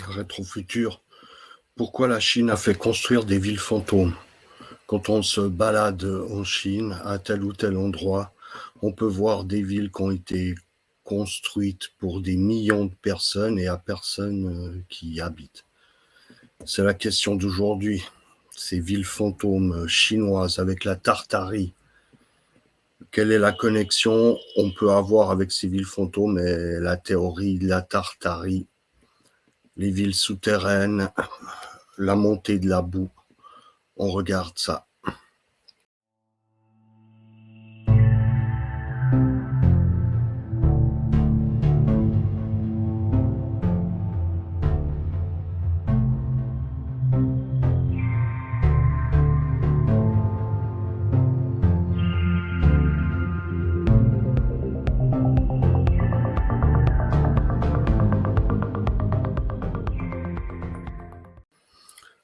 Rétrofutur. Pourquoi la Chine a fait construire des villes fantômes? Quand on se balade en Chine, à tel ou tel endroit, on peut voir des villes qui ont été construites pour des millions de personnes et à personne qui y habite. C'est la question d'aujourd'hui. Ces villes fantômes chinoises avec la Tartarie. Quelle est la connexion on peut avoir avec ces villes fantômes et la théorie de la Tartarie, les villes souterraines, la montée de la boue? On regarde ça.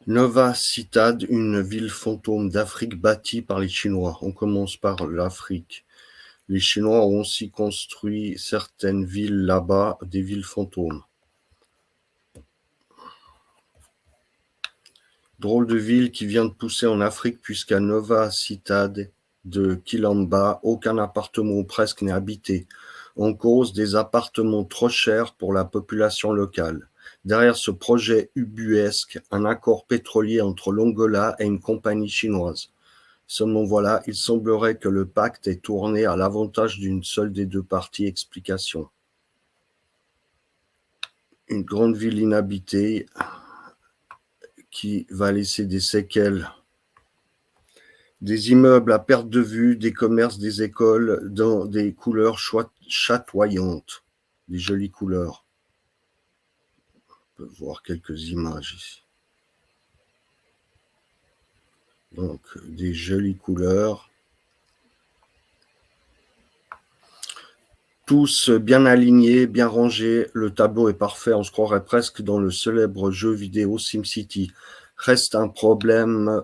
Nova Citad, une ville fantôme d'Afrique bâtie par les Chinois. On commence par l'Afrique. Les Chinois ont aussi construit certaines villes là-bas, des villes fantômes. Drôle de ville qui vient de pousser en Afrique puisqu'à Nova Citad de Quilamba, aucun appartement ou presque n'est habité. En cause des appartements trop chers pour la population locale. Derrière ce projet ubuesque, un accord pétrolier entre l'Angola et une compagnie chinoise. Seulement voilà, il semblerait que le pacte ait tourné à l'avantage d'une seule des deux parties. Explication. Une grande ville inhabitée qui va laisser des séquelles. Des immeubles à perte de vue, des commerces, des écoles dans des couleurs chatoyantes, des jolies couleurs. On peut voir quelques images ici. Donc, des jolies couleurs. Tous bien alignés, bien rangés, le tableau est parfait, on se croirait presque dans le célèbre jeu vidéo SimCity. Reste un problème,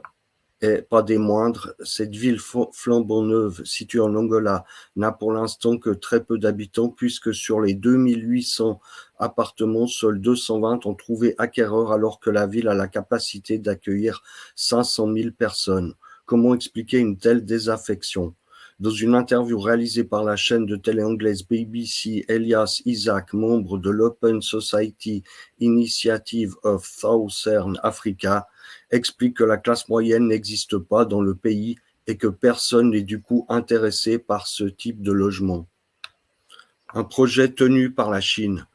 et pas des moindres, cette ville flambant neuve située en Angola n'a pour l'instant que très peu d'habitants puisque sur les 2800 appartements, seuls 220 ont trouvé acquéreur alors que la ville a la capacité d'accueillir 500 000 personnes. Comment expliquer une telle désaffection? Dans une interview réalisée par la chaîne de télé anglaise BBC, Elias Isaac, membre de l'Open Society Initiative of Southern Africa, explique que la classe moyenne n'existe pas dans le pays et que personne n'est du coup intéressé par ce type de logement. Un projet tenu par la Chine.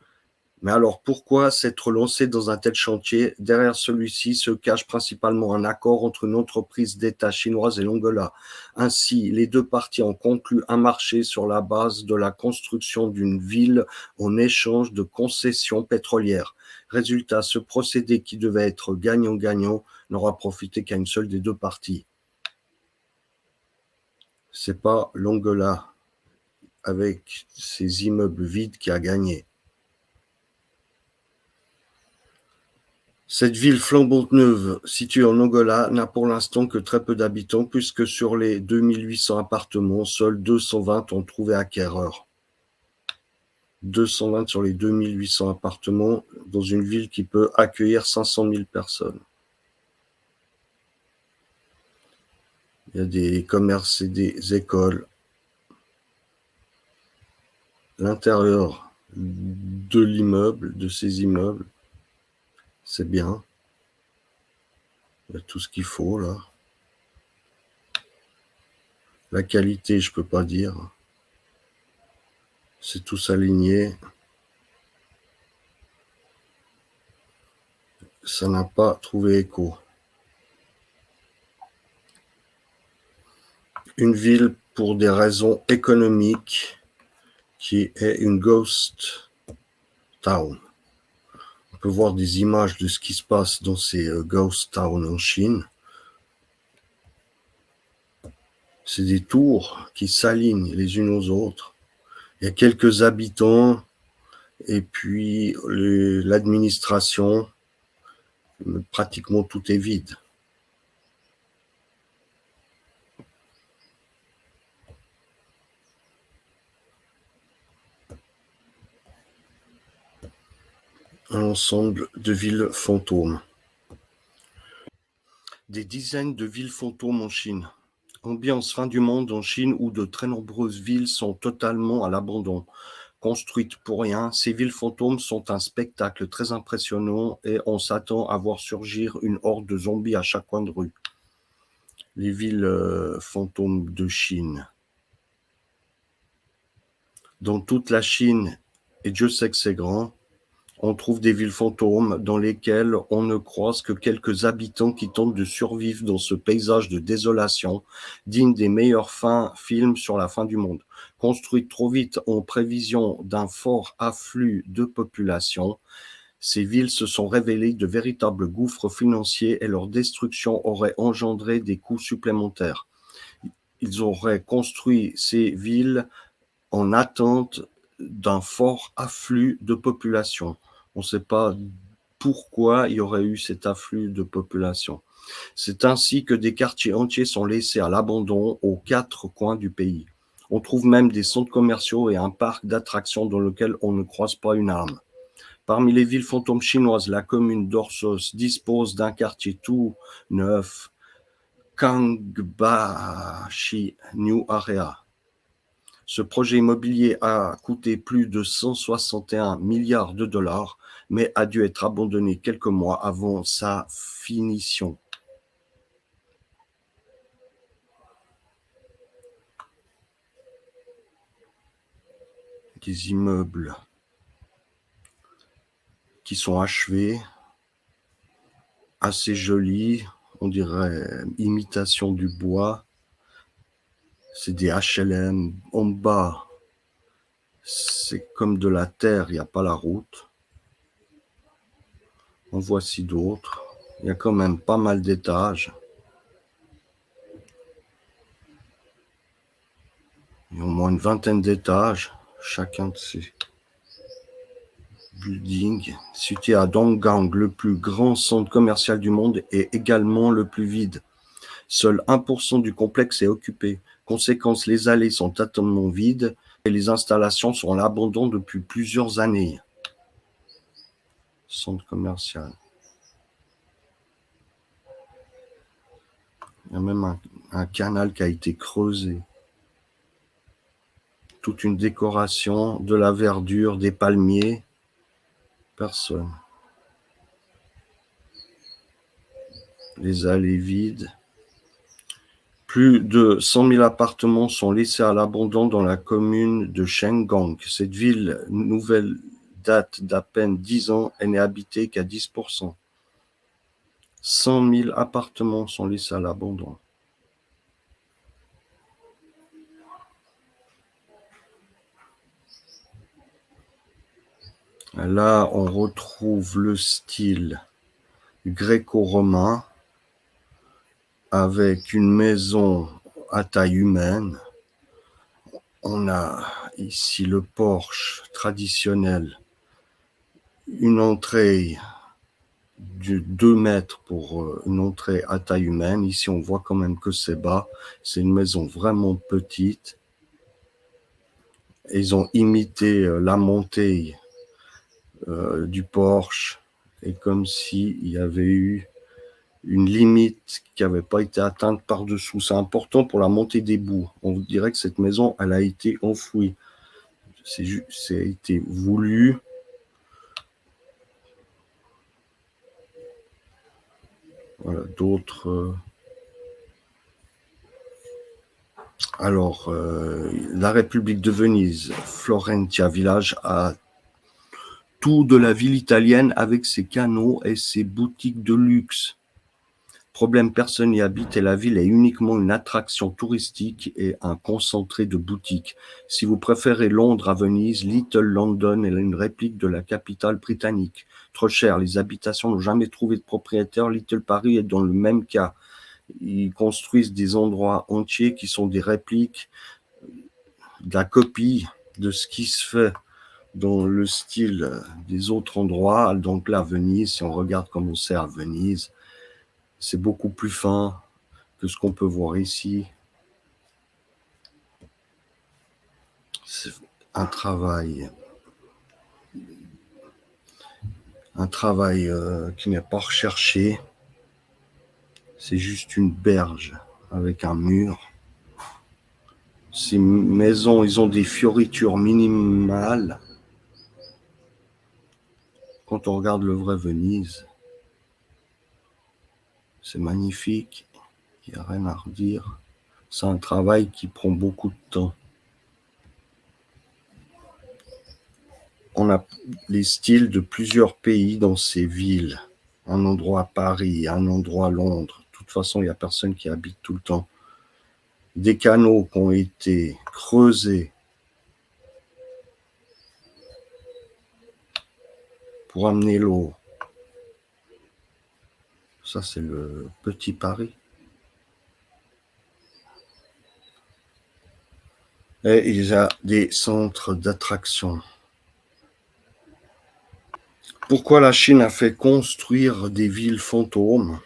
Mais alors pourquoi s'être lancé dans un tel chantier? Derrière celui-ci se cache principalement un accord entre une entreprise d'État chinoise et l'Angola. Ainsi, les deux parties ont conclu un marché sur la base de la construction d'une ville en échange de concessions pétrolières. Résultat, ce procédé qui devait être gagnant-gagnant n'aura profité qu'à une seule des deux parties. C'est pas l'Angola avec ses immeubles vides qui a gagné. Cette ville flambante neuve, située en Angola, n'a pour l'instant que très peu d'habitants, puisque sur les 2800 appartements, seuls 220 ont trouvé acquéreur. 220 sur les 2800 appartements, dans une ville qui peut accueillir 500 000 personnes. Il y a des commerces et des écoles. L'intérieur de l'immeuble, de ces immeubles, c'est bien. Il y a tout ce qu'il faut là. La qualité, je peux pas dire. C'est tous aligné. Ça n'a pas trouvé écho. Une ville pour des raisons économiques qui est une ghost town. On peut voir des images de ce qui se passe dans ces ghost towns en Chine. C'est des tours qui s'alignent les unes aux autres. Il y a quelques habitants et puis l'administration, pratiquement tout est vide. un ensemble de villes fantômes. Des dizaines de villes fantômes en Chine. Ambiance fin du monde en Chine où de très nombreuses villes sont totalement à l'abandon. Construites pour rien, ces villes fantômes sont un spectacle très impressionnant et on s'attend à voir surgir une horde de zombies à chaque coin de rue. Les villes fantômes de Chine. Dans toute la Chine, et Dieu sait que c'est grand, on trouve des villes fantômes dans lesquelles on ne croise que quelques habitants qui tentent de survivre dans ce paysage de désolation, digne des meilleurs films sur la fin du monde. Construites trop vite en prévision d'un fort afflux de population, ces villes se sont révélées de véritables gouffres financiers et leur destruction aurait engendré des coûts supplémentaires. Ils auraient construit ces villes en attente d'un fort afflux de population. On ne sait pas pourquoi il y aurait eu cet afflux de population. C'est ainsi que des quartiers entiers sont laissés à l'abandon aux quatre coins du pays. On trouve même des centres commerciaux et un parc d'attractions dans lequel on ne croise pas une âme. Parmi les villes fantômes chinoises, la commune d'Orsos dispose d'un quartier tout neuf, Kangbashi New Area. Ce projet immobilier a coûté plus de 161 milliards de dollars, mais a dû être abandonné quelques mois avant sa finition. Des immeubles qui sont achevés, assez jolis, on dirait imitation du bois. C'est des HLM. En bas, c'est comme de la terre, il n'y a pas la route. En voici d'autres. Il y a quand même pas mal d'étages. Il y a au moins une vingtaine d'étages, chacun de ces buildings. Situé à Donggang, le plus grand centre commercial du monde et également le plus vide. Seul 1% du complexe est occupé. Conséquence, les allées sont totalement vides et les installations sont à l'abandon depuis plusieurs années. Centre commercial. Il y a même un canal qui a été creusé. Toute une décoration, de la verdure, des palmiers. Personne. Les allées vides. Plus de 100 000 appartements sont laissés à l'abandon dans la commune de Shenggang. Cette ville nouvelle date d'à peine 10 ans et n'est habitée qu'à 10%. 100 000 appartements sont laissés à l'abandon. Là, on retrouve le style gréco-romain avec une maison à taille humaine. On a ici le porche traditionnel, une entrée de 2 mètres pour une entrée à taille humaine. Ici, on voit quand même que c'est bas. C'est une maison vraiment petite. Ils ont imité la montée du porche et comme s'il y avait eu une limite qui n'avait pas été atteinte par-dessous. C'est important pour la montée des bouts. On dirait que cette maison, elle a été enfouie. C'est été voulu. Voilà, d'autres. Alors, la République de Venise, Florentia, village à tout de la ville italienne avec ses canaux et ses boutiques de luxe. Problème, personne n'y habite et la ville est uniquement une attraction touristique et un concentré de boutiques. Si vous préférez Londres à Venise, Little London est une réplique de la capitale britannique. Trop cher, les habitations n'ont jamais trouvé de propriétaire. Little Paris est dans le même cas. Ils construisent des endroits entiers qui sont des répliques, de la copie de ce qui se fait dans le style des autres endroits. Donc là, Venise, si on regarde comment c'est à Venise, c'est beaucoup plus fin que ce qu'on peut voir ici. C'est un travail un travail qui n'est pas recherché. C'est juste une berge avec un mur. Ces maisons, ils ont des fioritures minimales. Quand on regarde le vrai Venise, c'est magnifique. Il n'y a rien à redire. C'est un travail qui prend beaucoup de temps. On a les styles de plusieurs pays dans ces villes. Un endroit à Paris, un endroit à Londres. De toute façon, il n'y a personne qui habite tout le temps. Des canaux qui ont été creusés pour amener l'eau. Ça, c'est le petit Paris. Et il y a des centres d'attraction. Pourquoi la Chine a fait construire des villes fantômes?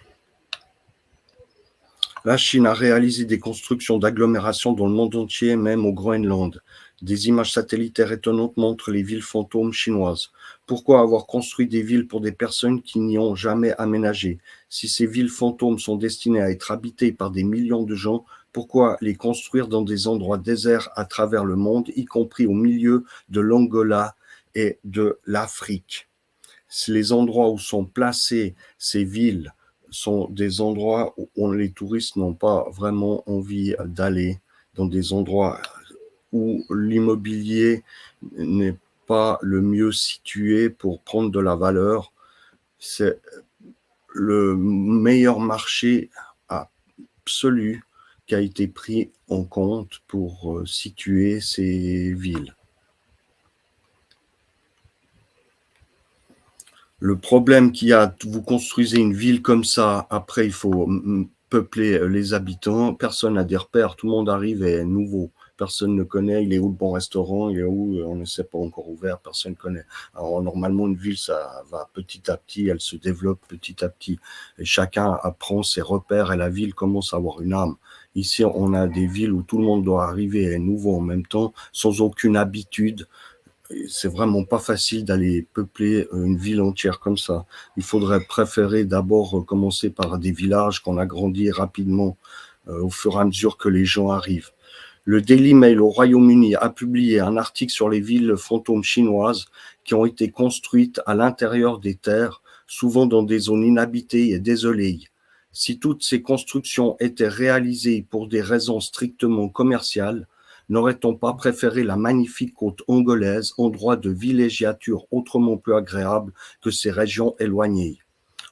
La Chine a réalisé des constructions d'agglomérations dans le monde entier, même au Groenland. Des images satellitaires étonnantes montrent les villes fantômes chinoises. Pourquoi avoir construit des villes pour des personnes qui n'y ont jamais aménagé? Si ces villes fantômes sont destinées à être habitées par des millions de gens, pourquoi les construire dans des endroits déserts à travers le monde, y compris au milieu de l'Angola et de l'Afrique? Les endroits où sont placées ces villes sont des endroits où les touristes n'ont pas vraiment envie d'aller, dans des endroits où l'immobilier n'est pas le mieux situé pour prendre de la valeur. C'est le meilleur marché absolu qui a été pris en compte pour situer ces villes. Le problème qu'il y a, vous construisez une ville comme ça, après il faut peupler les habitants, personne n'a des repères, tout le monde arrive et est nouveau. Personne ne connaît, il est où le bon restaurant, il est où, on ne sait pas encore ouvert, personne ne connaît. Alors normalement une ville, ça va petit à petit, elle se développe petit à petit. Et chacun apprend ses repères et la ville commence à avoir une âme. Ici, on a des villes où tout le monde doit arriver et est nouveau en même temps, sans aucune habitude. C'est vraiment pas facile d'aller peupler une ville entière comme ça. Il faudrait préférer d'abord commencer par des villages qu'on agrandit rapidement au fur et à mesure que les gens arrivent. Le Daily Mail au Royaume-Uni a publié un article sur les villes fantômes chinoises qui ont été construites à l'intérieur des terres, souvent dans des zones inhabitées et désolées. Si toutes ces constructions étaient réalisées pour des raisons strictement commerciales, n'aurait-on pas préféré la magnifique côte angolaise, endroit de villégiature autrement plus agréable que ces régions éloignées?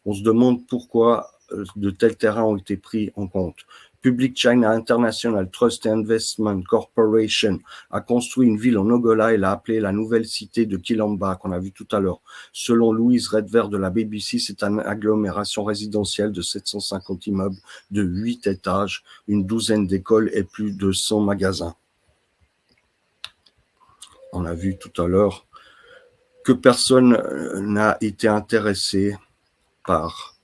On se demande pourquoi de tels terrains ont été pris en compte. Public China International Trust Investment Corporation a construit une ville en Angola et l'a appelée la nouvelle cité de Quilamba, qu'on a vu tout à l'heure. Selon Louise Redver de la BBC, c'est une agglomération résidentielle de 750 immeubles de 8 étages, une douzaine d'écoles et plus de 100 magasins. On a vu tout à l'heure que personne n'a été intéressé par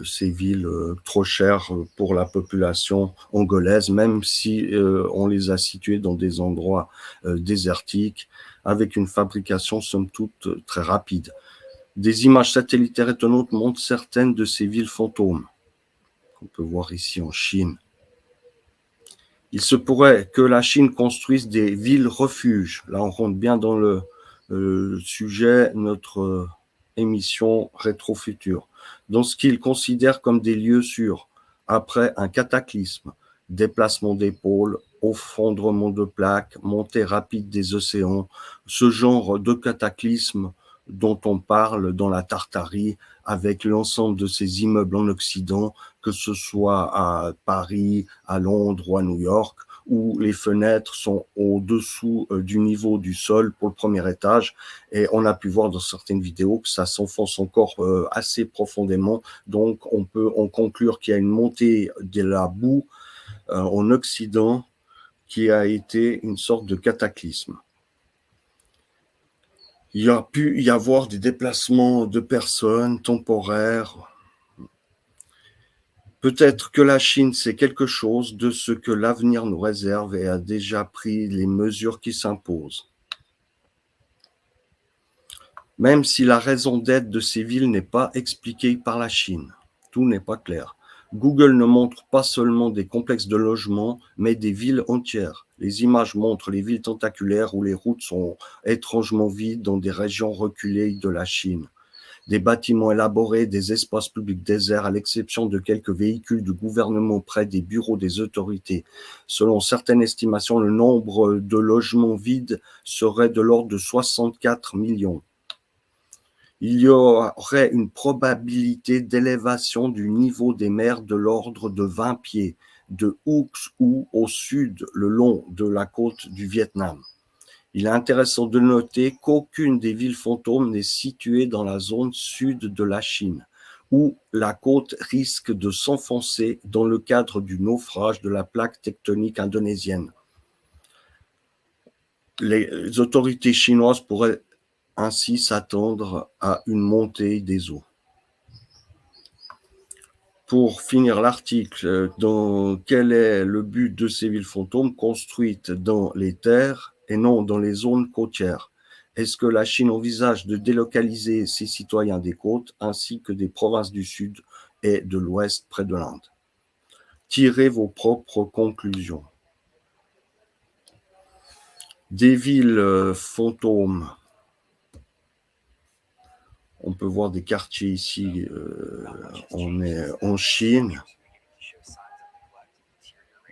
ces villes trop chères pour la population angolaise, même si on les a situées dans des endroits désertiques, avec une fabrication somme toute très rapide. Des images satellitaires étonnantes montrent certaines de ces villes fantômes, qu'on peut voir ici en Chine. Il se pourrait que la Chine construise des villes refuges. Là, on rentre bien dans le sujet, notre émission Rétro-Futur, dans ce qu'ils considèrent comme des lieux sûrs après un cataclysme, déplacement d'épaule, effondrement de plaques, montée rapide des océans, ce genre de cataclysme dont on parle dans la Tartarie avec l'ensemble de ces immeubles en Occident, que ce soit à Paris, à Londres ou à New York, où les fenêtres sont au-dessous du niveau du sol pour le premier étage. Et on a pu voir dans certaines vidéos que ça s'enfonce encore assez profondément. Donc, on peut en conclure qu'il y a une montée de la boue en Occident qui a été une sorte de cataclysme. Il y a pu y avoir des déplacements de personnes temporaires. Peut-être que la Chine sait quelque chose de ce que l'avenir nous réserve et a déjà pris les mesures qui s'imposent. Même si la raison d'être de ces villes n'est pas expliquée par la Chine. Tout n'est pas clair. Google ne montre pas seulement des complexes de logement, mais des villes entières. Les images montrent les villes tentaculaires où les routes sont étrangement vides dans des régions reculées de la Chine. Des bâtiments élaborés, des espaces publics déserts, à l'exception de quelques véhicules du gouvernement près des bureaux des autorités. Selon certaines estimations, le nombre de logements vides serait de l'ordre de 64 millions. Il y aurait une probabilité d'élévation du niveau des mers de l'ordre de 20 pieds, de Hue au sud, le long de la côte du Vietnam. Il est intéressant de noter qu'aucune des villes fantômes n'est située dans la zone sud de la Chine, où la côte risque de s'enfoncer dans le cadre du naufrage de la plaque tectonique indonésienne. Les autorités chinoises pourraient ainsi s'attendre à une montée des eaux. Pour finir l'article, quel est le but de ces villes fantômes construites dans les terres et non dans les zones côtières? Est-ce que la Chine envisage de délocaliser ses citoyens des côtes ainsi que des provinces du sud et de l'ouest près de l'Inde? Tirez vos propres conclusions. Des villes fantômes. On peut voir des quartiers ici. On est en Chine.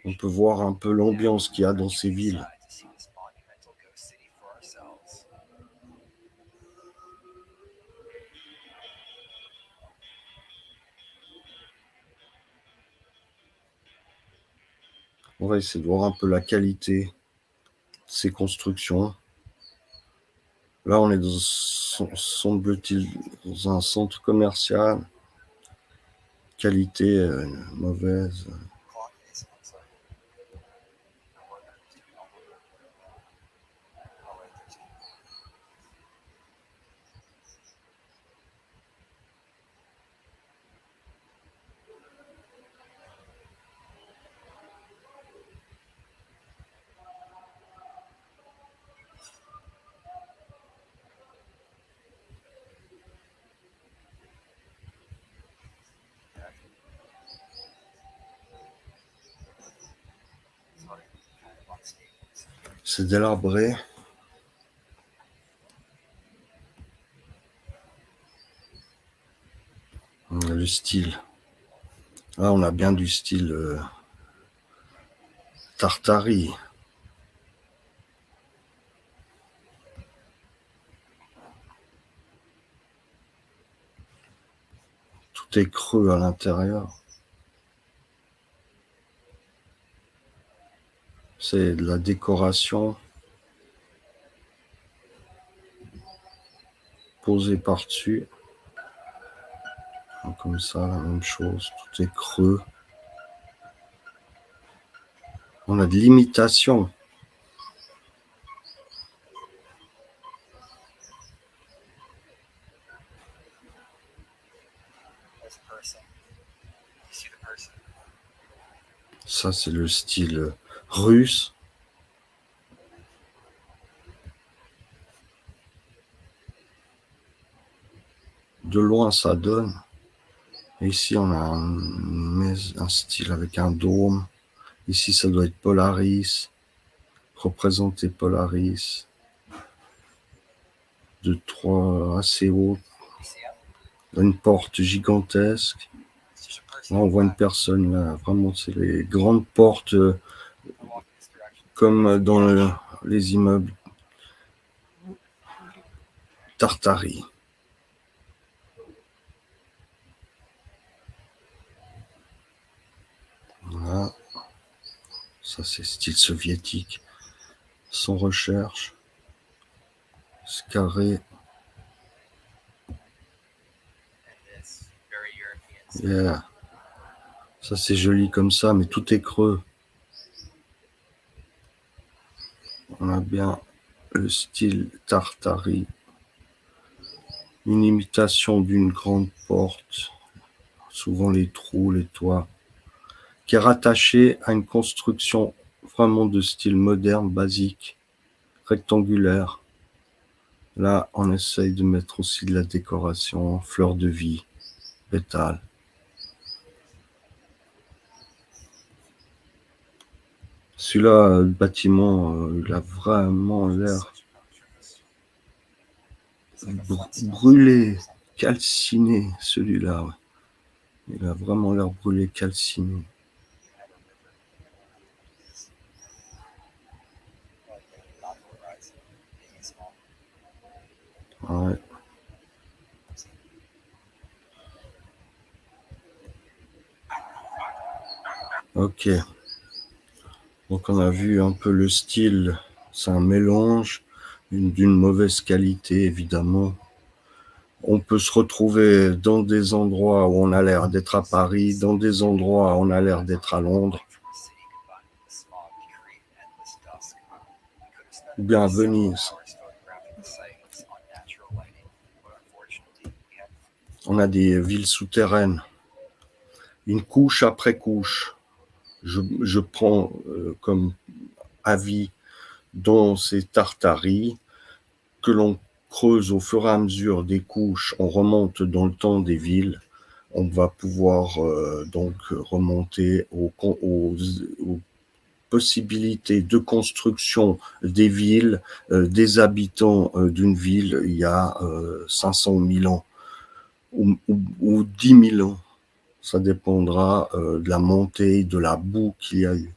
On peut voir un peu l'ambiance qu'il y a dans ces villes. On va essayer de voir un peu la qualité de ces constructions. Là, on est semble-t-il dans un centre commercial. Qualité mauvaise. C'est délabré. Le style. Là, on a bien du style Tartarie. Tout est creux à l'intérieur. C'est de la décoration posée par-dessus. Comme ça, la même chose. Tout est creux. On a de l'imitation. Ça, c'est le style russe. De loin, ça donne. Et ici, on a un style avec un dôme. Ici, ça doit être Polaris. Représenter Polaris. De trois assez haut. Une porte gigantesque. Là, on voit une personne, là. Vraiment, c'est les grandes portes comme dans les immeubles Tartarie. Voilà. Ça, c'est style soviétique. Sans recherche. C'est carré. Yeah. Ça, c'est joli comme ça, mais tout est creux. On a bien le style Tartarie. Une imitation d'une grande porte, souvent les trous, les toits, qui est rattachée à une construction vraiment de style moderne, basique, rectangulaire, Là, on essaye de mettre aussi de la décoration, fleurs de vie, pétales. Celui-là, le bâtiment, il a vraiment l'air brûlé, calciné, celui-là. Ouais. Il a vraiment l'air brûlé, calciné. Ouais. Ok. Donc on a vu un peu le style. C'est un mélange d'une mauvaise qualité, évidemment. On peut se retrouver dans des endroits où on a l'air d'être à Paris, dans des endroits où on a l'air d'être à Londres, ou bien à Venise. On a des villes souterraines, une couche après couche. Je prends comme avis dans ces tartaries que l'on creuse au fur et à mesure des couches, on remonte dans le temps des villes, on va pouvoir donc remonter aux possibilités de construction des villes, des habitants d'une ville il y a 500 000 ans ou 10 000 ans. Ça dépendra de la montée, de la boue qu'il y a eu.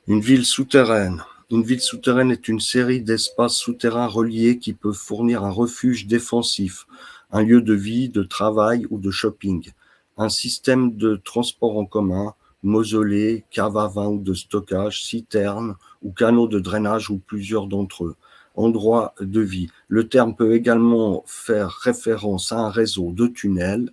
Une ville souterraine. Une ville souterraine est une série d'espaces souterrains reliés qui peuvent fournir un refuge défensif, un lieu de vie, de travail ou de shopping, un système de transport en commun, mausolée, cave à vin ou de stockage, citerne ou canaux de drainage ou plusieurs d'entre eux. Endroit de vie. Le terme peut également faire référence à un réseau de tunnels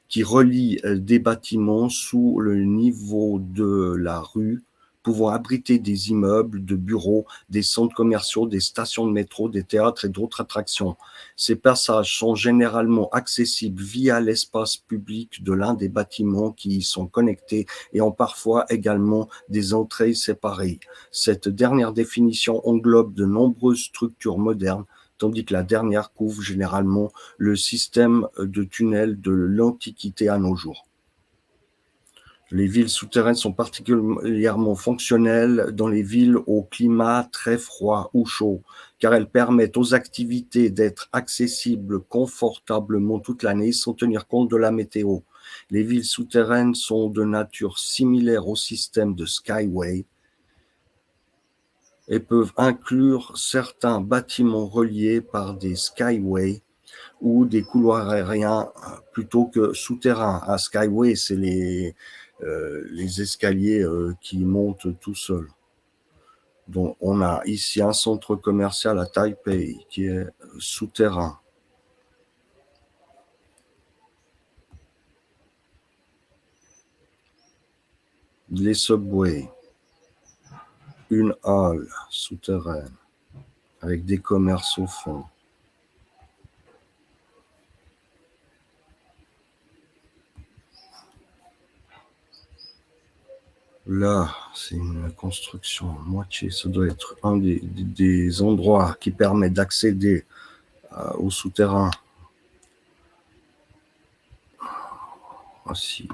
qui relie des bâtiments sous le niveau de la rue, pouvant abriter des immeubles, de bureaux, des centres commerciaux, des stations de métro, des théâtres et d'autres attractions. Ces passages sont généralement accessibles via l'espace public de l'un des bâtiments qui y sont connectés et ont parfois également des entrées séparées. Cette dernière définition englobe de nombreuses structures modernes, tandis que la dernière couvre généralement le système de tunnels de l'Antiquité à nos jours. Les villes souterraines sont particulièrement fonctionnelles dans les villes au climat très froid ou chaud, car elles permettent aux activités d'être accessibles confortablement toute l'année sans tenir compte de la météo. Les villes souterraines sont de nature similaire au système de Skyway et peuvent inclure certains bâtiments reliés par des skyways ou des couloirs aériens plutôt que souterrains. À Skyway, c'est les escaliers qui montent tout seuls. Donc, on a ici un centre commercial à Taipei qui est souterrain. Les subways, une halle souterraine avec des commerces au fond. Là, c'est une construction à moitié. Ça doit être un des endroits qui permet d'accéder au souterrain. Voici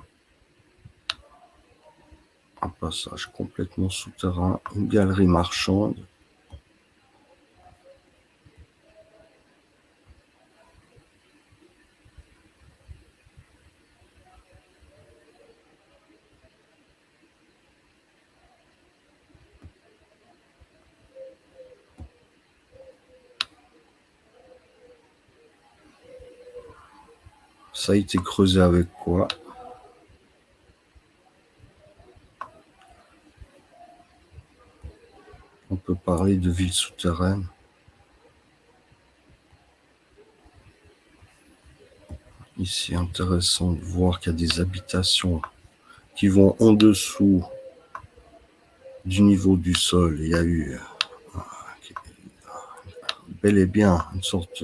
un passage complètement souterrain, une galerie marchande. Ça a été creusé avec quoi? On peut parler de villes souterraines. Ici, intéressant de voir qu'il y a des habitations qui vont en dessous du niveau du sol. Il y a eu bel et bien une sorte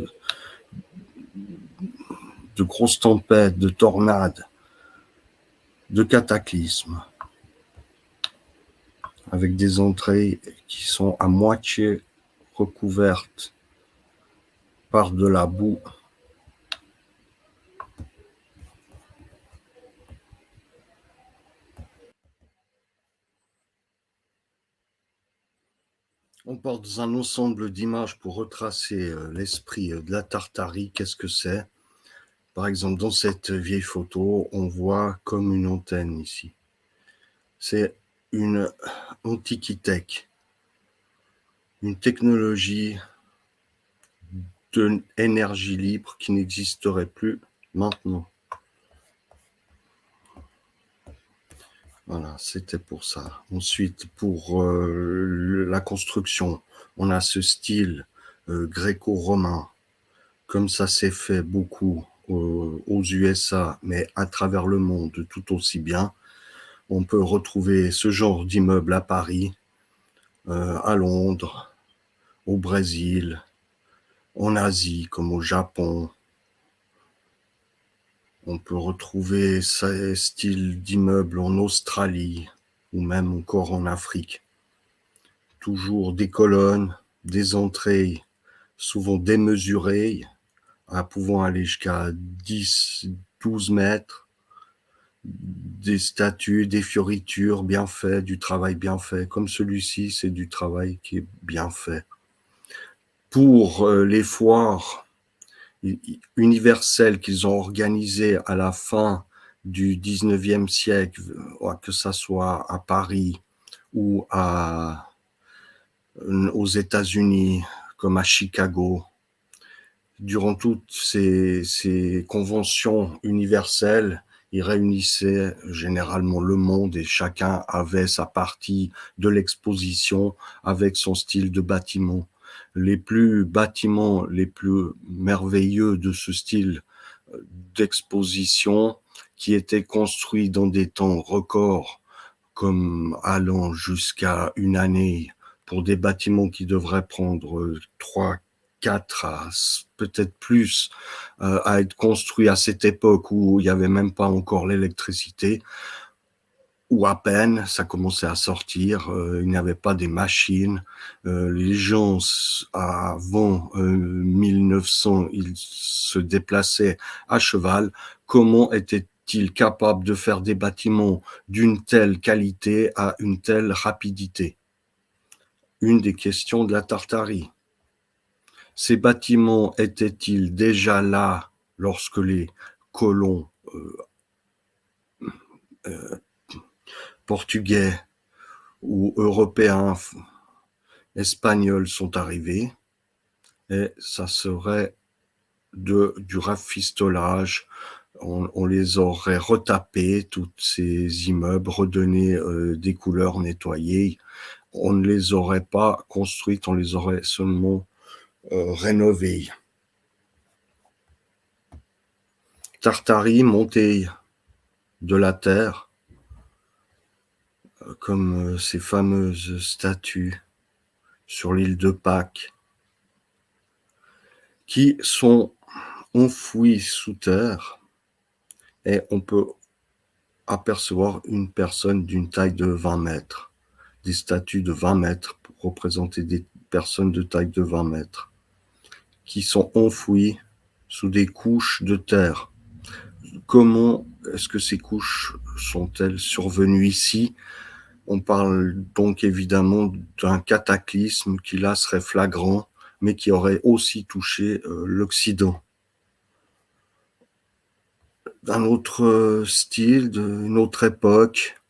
de grosse tempête, de tornade, de cataclysme, avec des entrées qui sont à moitié recouvertes par de la boue. On part dans un ensemble d'images pour retracer l'esprit de la Tartarie. Qu'est-ce que c'est? Par exemple, dans cette vieille photo, on voit comme une antenne ici. C'est une Antiquitech, une technologie d'énergie libre qui n'existerait plus maintenant. Voilà, c'était pour ça. Ensuite, pour la construction, on a ce style gréco-romain, comme ça s'est fait beaucoup aux USA, mais à travers le monde tout aussi bien. On peut retrouver ce genre d'immeuble à Paris, à Londres, au Brésil, en Asie comme au Japon. On peut retrouver ce style d'immeuble en Australie ou même encore en Afrique. Toujours des colonnes, des entrées souvent démesurées, pouvant aller jusqu'à 10, 12 mètres, des statues, des fioritures bien faites, du travail bien fait. Comme celui-ci, c'est du travail qui est bien fait. Pour les foires universelles qu'ils ont organisées à la fin du 19e siècle, que ce soit à Paris ou aux États-Unis, comme à Chicago, durant toutes ces conventions universelles, ils réunissaient généralement le monde et chacun avait sa partie de l'exposition avec son style de bâtiment. Les bâtiments les plus merveilleux de ce style d'exposition qui étaient construits dans des temps records, comme allant jusqu'à une année pour des bâtiments qui devraient prendre 3, 4, peut-être plus, à être construits à cette époque où il n'y avait même pas encore l'électricité, ou à peine, ça commençait à sortir, il n'y avait pas des machines, les gens avant 1900, ils se déplaçaient à cheval. Comment étaient-ils capables de faire des bâtiments d'une telle qualité à une telle rapidité? Une des questions de la Tartarie. Ces bâtiments étaient-ils déjà là lorsque les colons portugais ou européens, espagnols sont arrivés? Et ça serait du rafistolage. On les aurait retapés, tous ces immeubles, redonnés des couleurs, nettoyés. On ne les aurait pas construites, on les aurait seulement rénovés. Tartarie montée de la terre, comme ces fameuses statues sur l'île de Pâques, qui sont enfouies sous terre, et on peut apercevoir une personne d'une taille de 20 mètres, des statues de 20 mètres pour représenter des personnes de taille de 20 mètres, qui sont enfouies sous des couches de terre. Comment est-ce que ces couches sont-elles survenues ici? On parle donc évidemment d'un cataclysme qui là serait flagrant, mais qui aurait aussi touché l'Occident. D'un autre style, d'une autre époque,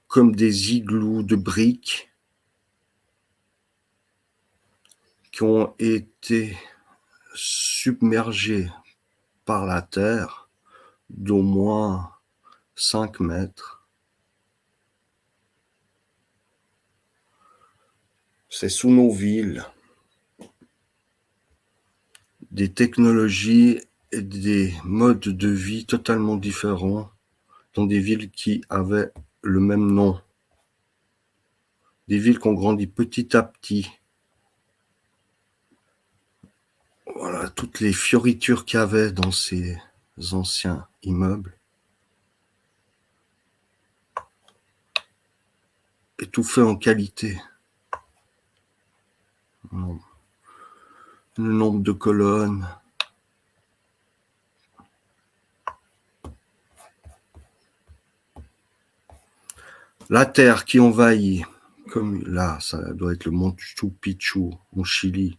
comme des igloos de briques qui ont été submergés par la terre d'au moins 5 mètres. C'est sous nos villes. Des technologies et des modes de vie totalement différents dans des villes qui avaient le même nom. Des villes qui ont grandi petit à petit. Voilà, toutes les fioritures qu'il y avait dans ces anciens immeubles. Et tout fait en qualité. le nombre de colonnes. La terre qui envahit, comme là, ça doit être le Machu Picchu au Chili.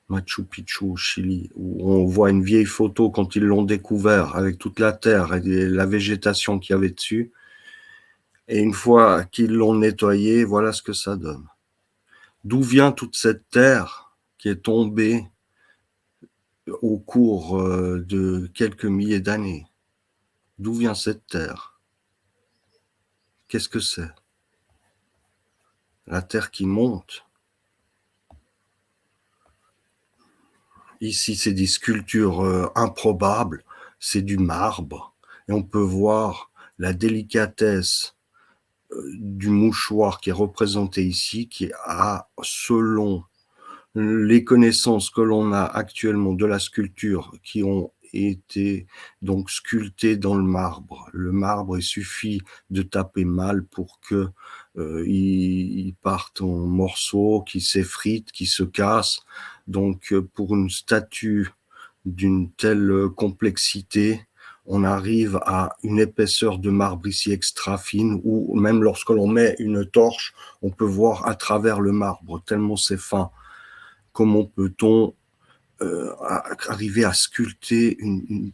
Machu Picchu au Chili, où on voit une vieille photo quand ils l'ont découvert avec toute la terre et la végétation qu'il y avait dessus. Et une fois qu'ils l'ont nettoyé, voilà ce que ça donne. D'où vient toute cette terre qui est tombée au cours de quelques milliers d'années? D'où vient cette terre? Qu'est-ce que c'est? La terre qui monte. Ici, c'est des sculptures improbables, c'est du marbre. Et on peut voir la délicatesse du mouchoir qui est représenté ici, qui a, selon les connaissances que l'on a actuellement de la sculpture, qui ont été donc sculptées dans le marbre. Le marbre, il suffit de taper mal pour que il parte en morceaux, qui s'effritent, qui se cassent. Donc, pour une statue d'une telle complexité, on arrive à une épaisseur de marbre ici extra fine, où même lorsque l'on met une torche, on peut voir à travers le marbre, tellement c'est fin. Comment peut-on arriver à sculpter une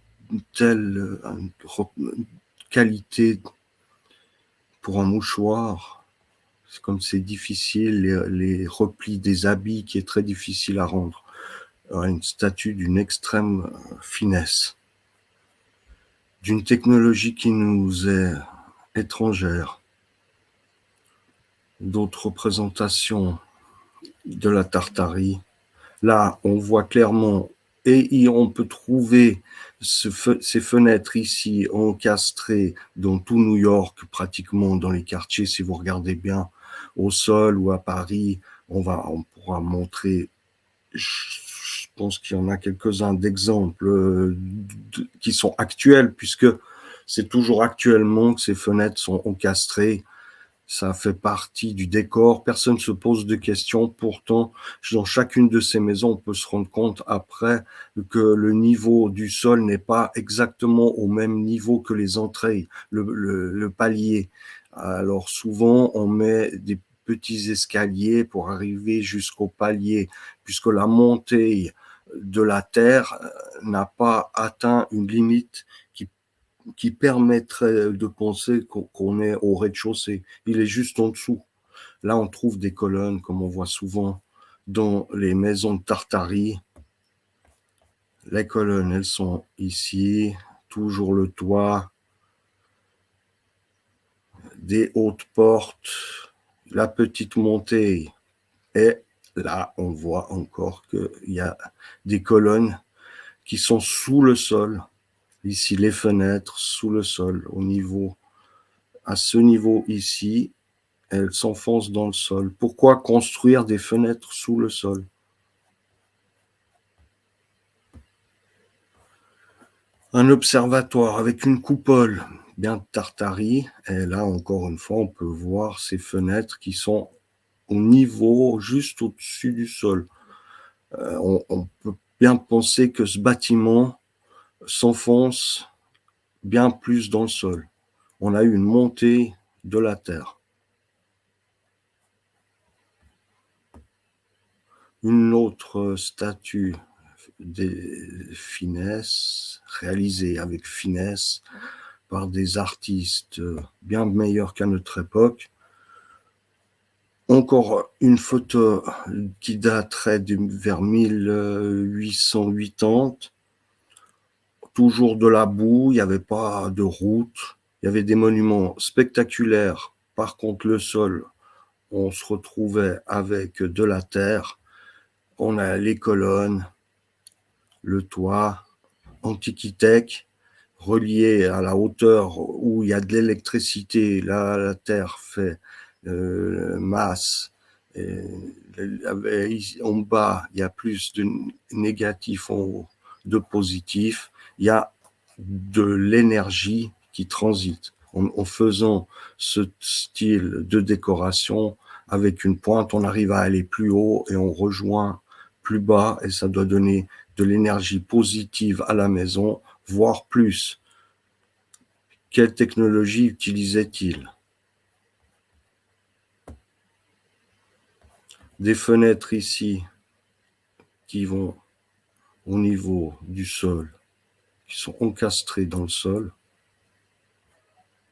telle qualité pour un mouchoir? C'est comme c'est difficile, les replis des habits qui est très difficile à rendre. Une statue d'une extrême finesse, d'une technologie qui nous est étrangère. D'autres représentations de la Tartarie. Là, on voit clairement, et on peut trouver ces fenêtres ici encastrées dans tout New York, pratiquement dans les quartiers, si vous regardez bien, au sol ou à Paris. On pourra montrer, je pense qu'il y en a quelques-uns d'exemples qui sont actuels, puisque c'est toujours actuellement que ces fenêtres sont encastrées. Ça fait partie du décor, personne ne se pose de questions. Pourtant, dans chacune de ces maisons, on peut se rendre compte après que le niveau du sol n'est pas exactement au même niveau que les entrées, le palier. Alors souvent, on met des petits escaliers pour arriver jusqu'au palier, puisque la montée de la terre n'a pas atteint une limite qui permettrait de penser qu'on est au rez-de-chaussée. Il est juste en dessous. Là, on trouve des colonnes, comme on voit souvent dans les maisons de Tartarie. Les colonnes, elles sont ici, toujours le toit, des hautes portes, la petite montée. Et là, on voit encore qu'il y a des colonnes qui sont sous le sol. Ici, les fenêtres sous le sol, à ce niveau ici, elles s'enfoncent dans le sol. Pourquoi construire des fenêtres sous le sol? Un observatoire avec une coupole bien de Tartarie, et là encore une fois, on peut voir ces fenêtres qui sont au niveau juste au-dessus du sol. On peut bien penser que ce bâtiment s'enfonce bien plus dans le sol. On a eu une montée de la terre. Une autre statue des finesses, réalisée avec finesse par des artistes bien meilleurs qu'à notre époque. Encore une photo qui daterait vers 1880, toujours de la boue, il n'y avait pas de route, il y avait des monuments spectaculaires. Par contre, le sol, on se retrouvait avec de la terre. On a les colonnes, le toit, Antiquitech, relié à la hauteur où il y a de l'électricité. Là, la Terre fait masse. Et en bas, il y a plus de négatif en haut, de positif. Il y a de l'énergie qui transite. En faisant ce style de décoration avec une pointe, on arrive à aller plus haut et on rejoint plus bas et ça doit donner de l'énergie positive à la maison, voire plus. Quelle technologie utilisait-il? Des fenêtres ici qui vont au niveau du sol, qui sont encastrées dans le sol,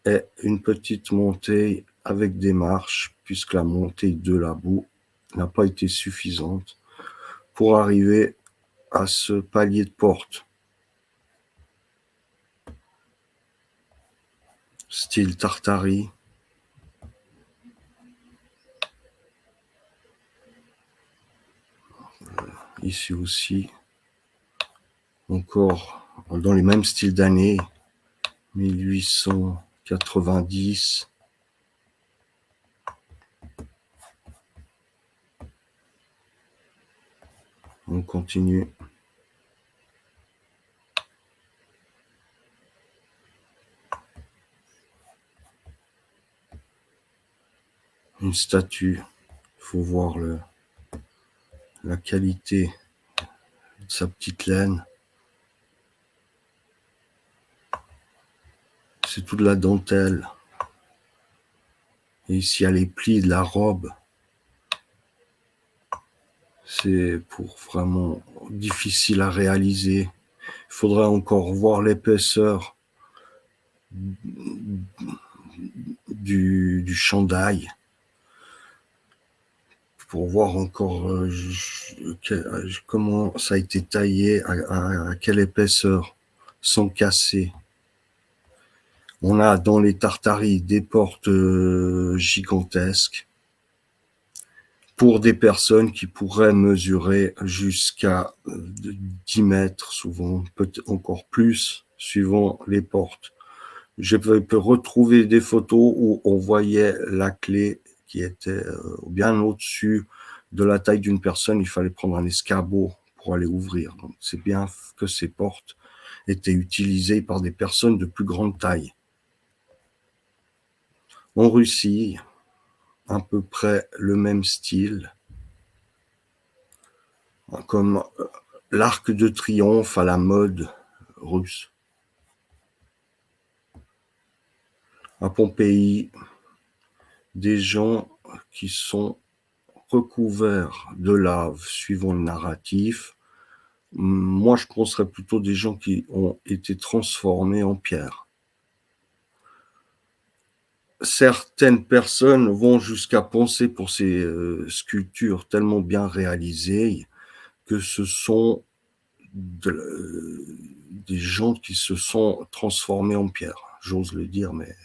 et une petite montée avec des marches, puisque la montée de la boue n'a pas été suffisante pour arriver à ce palier de porte. Style Tartari. Ici aussi, encore dans les mêmes styles d'années, 1890. On continue. Une statue, il faut voir la qualité de sa petite laine. C'est toute la dentelle. Et ici, il y a les plis de la robe. C'est pour vraiment difficile à réaliser. Il faudrait encore voir l'épaisseur du chandail pour voir encore comment ça a été taillé, à quelle épaisseur, sans casser. On a dans les Tartaries des portes gigantesques pour des personnes qui pourraient mesurer jusqu'à 10 mètres, souvent, peut-être encore plus, suivant les portes. Je peux retrouver des photos où on voyait la clé qui était bien au-dessus de la taille d'une personne. Il fallait prendre un escabeau pour aller ouvrir. Donc, c'est bien que ces portes étaient utilisées par des personnes de plus grande taille. En Russie, à peu près le même style, comme l'arc de triomphe à la mode russe. À Pompéi, des gens qui sont recouverts de lave suivant le narratif. Moi, je penserais plutôt des gens qui ont été transformés en pierre. Certaines personnes vont jusqu'à penser pour ces sculptures tellement bien réalisées que ce sont des gens qui se sont transformés en pierre. J'ose le dire, mais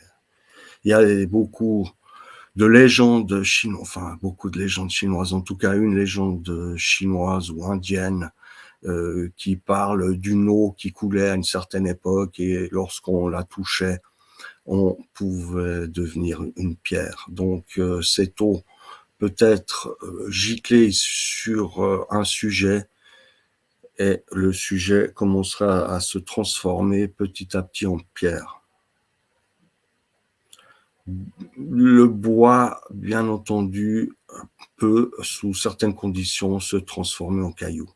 il y a beaucoup de légendes chinoises, enfin beaucoup de légendes chinoises, en tout cas une légende chinoise ou indienne qui parle d'une eau qui coulait à une certaine époque et lorsqu'on la touchait, on pouvait devenir une pierre. Donc cette eau peut être giclée sur un sujet et le sujet commencera à se transformer petit à petit en pierre. Le bois, bien entendu, peut, sous certaines conditions, se transformer en caillou.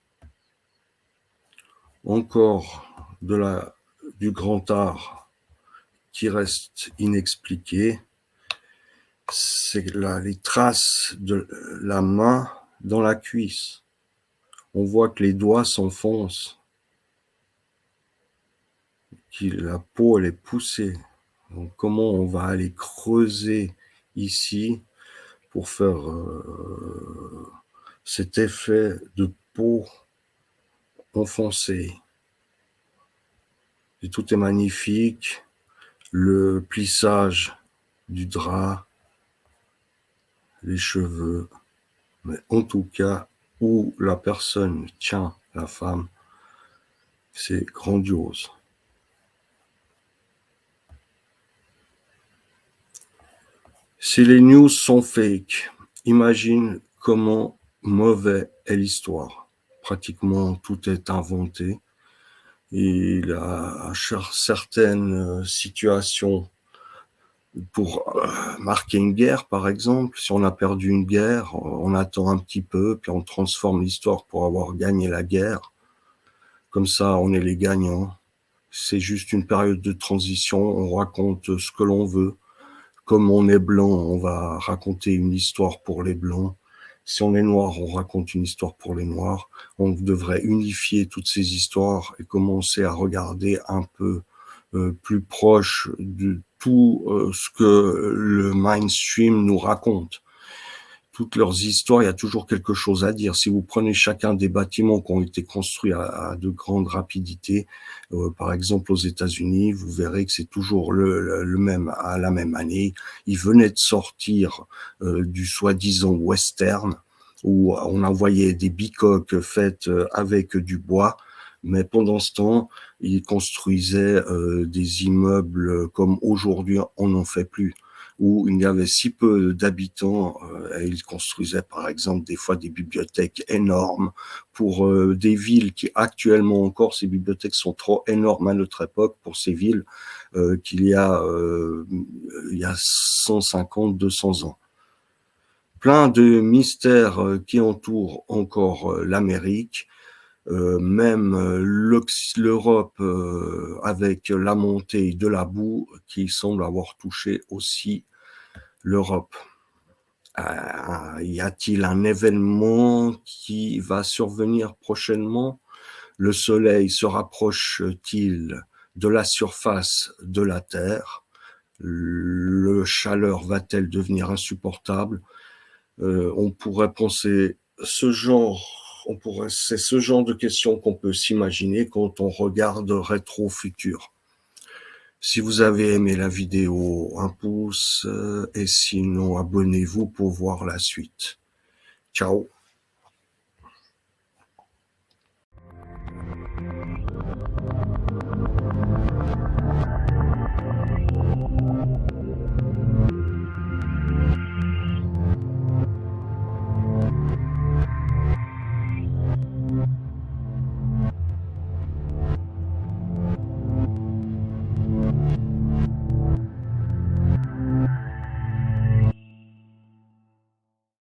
Encore du grand art qui reste inexpliqué, c'est les traces de la main dans la cuisse. On voit que les doigts s'enfoncent, que la peau elle est poussée. Donc, comment on va aller creuser ici pour faire cet effet de peau enfoncée. Et tout est magnifique, le plissage du drap, les cheveux, mais en tout cas, où la personne tient la femme, c'est grandiose. Si les news sont fake, imagine comment mauvais est l'histoire. Pratiquement tout est inventé. Et il y a certaines situations pour marquer une guerre, par exemple. Si on a perdu une guerre, on attend un petit peu, puis on transforme l'histoire pour avoir gagné la guerre. Comme ça, on est les gagnants. C'est juste une période de transition, on raconte ce que l'on veut. Comme on est blanc, on va raconter une histoire pour les blancs. Si on est noir, on raconte une histoire pour les noirs. On devrait unifier toutes ces histoires et commencer à regarder un peu plus proche de tout ce que le mainstream nous raconte. Toutes leurs histoires, il y a toujours quelque chose à dire. Si vous prenez chacun des bâtiments qui ont été construits à de grandes rapidités, par exemple aux États-Unis, vous verrez que c'est toujours le même à la même année. Ils venaient de sortir du soi-disant western, où on envoyait des bicoques faites avec du bois, mais pendant ce temps, ils construisaient des immeubles comme aujourd'hui on n'en fait plus, où il y avait si peu d'habitants, ils construisaient par exemple des fois des bibliothèques énormes pour des villes qui actuellement encore, ces bibliothèques sont trop énormes à notre époque pour ces villes qu'il y a 150, 200 ans. Plein de mystères qui entourent encore l'Amérique. Même l'Europe avec la montée de la boue qui semble avoir touché aussi l'Europe. Y a-t-il un événement qui va survenir prochainement? Le Soleil se rapproche-t-il de la surface de la Terre? La chaleur va-t-elle devenir insupportable? On pourrait penser c'est ce genre de questions qu'on peut s'imaginer quand on regarde Rétro Futur. Si vous avez aimé la vidéo, un pouce, et sinon abonnez-vous pour voir la suite. Ciao.